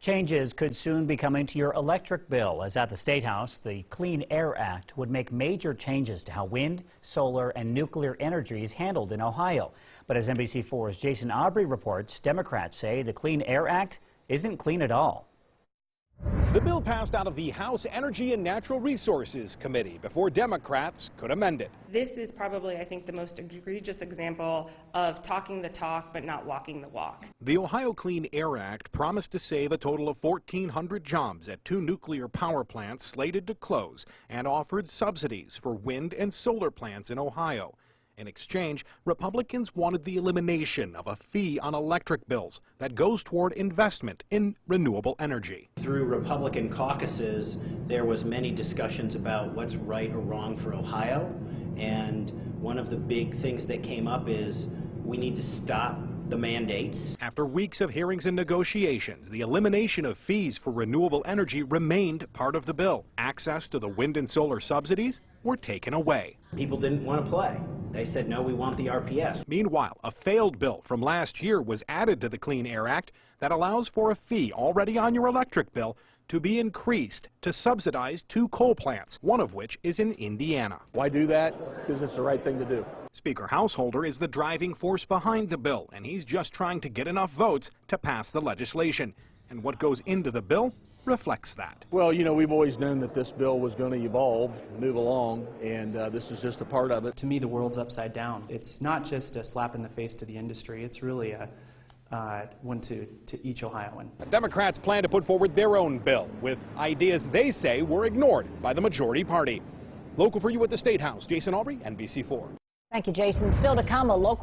Changes could soon be coming to your electric bill, as at the State House, the Clean Air Act would make major changes to how wind, solar, and nuclear energy is handled in Ohio. But as NBC4's Jason Aubrey reports, Democrats say the Clean Air Act isn't clean at all. The bill passed out of the House Energy and Natural Resources Committee before Democrats could amend it. This is probably, I think, the most egregious example of talking the talk but not walking the walk. The Ohio Clean Air Act promised to save a total of 1,400 jobs at 2 nuclear power plants slated to close and offered subsidies for wind and solar plants in Ohio. In exchange, Republicans wanted the elimination of a fee on electric bills that goes toward investment in renewable energy. Through Republican caucuses, there was many discussions about what's right or wrong for Ohio, and one of the big things that came up is we need to stop the mandates. After weeks of hearings and negotiations, the elimination of fees for renewable energy remained part of the bill. Access to the wind and solar subsidies were taken away. People didn't want to play. They said, no, we want the RPS. Meanwhile, a failed bill from last year was added to the Clean Air Act that allows for a fee already on your electric bill to be increased to subsidize 2 coal plants, one of which is in Indiana. Why do that? Because it's the right thing to do. Speaker Householder is the driving force behind the bill, and he's just trying to get enough votes to pass the legislation. And what goes into the bill reflects that. Well, you know, we've always known that this bill was going to evolve, move along, and this is just a part of it. To me, the world's upside down. It's not just a slap in the face to the industry. It's really a one to each Ohioan. Democrats plan to put forward their own bill with ideas they say were ignored by the majority party. Local for you at the State House, Jason Aubrey, NBC4. Thank you, Jason. Still to come, a local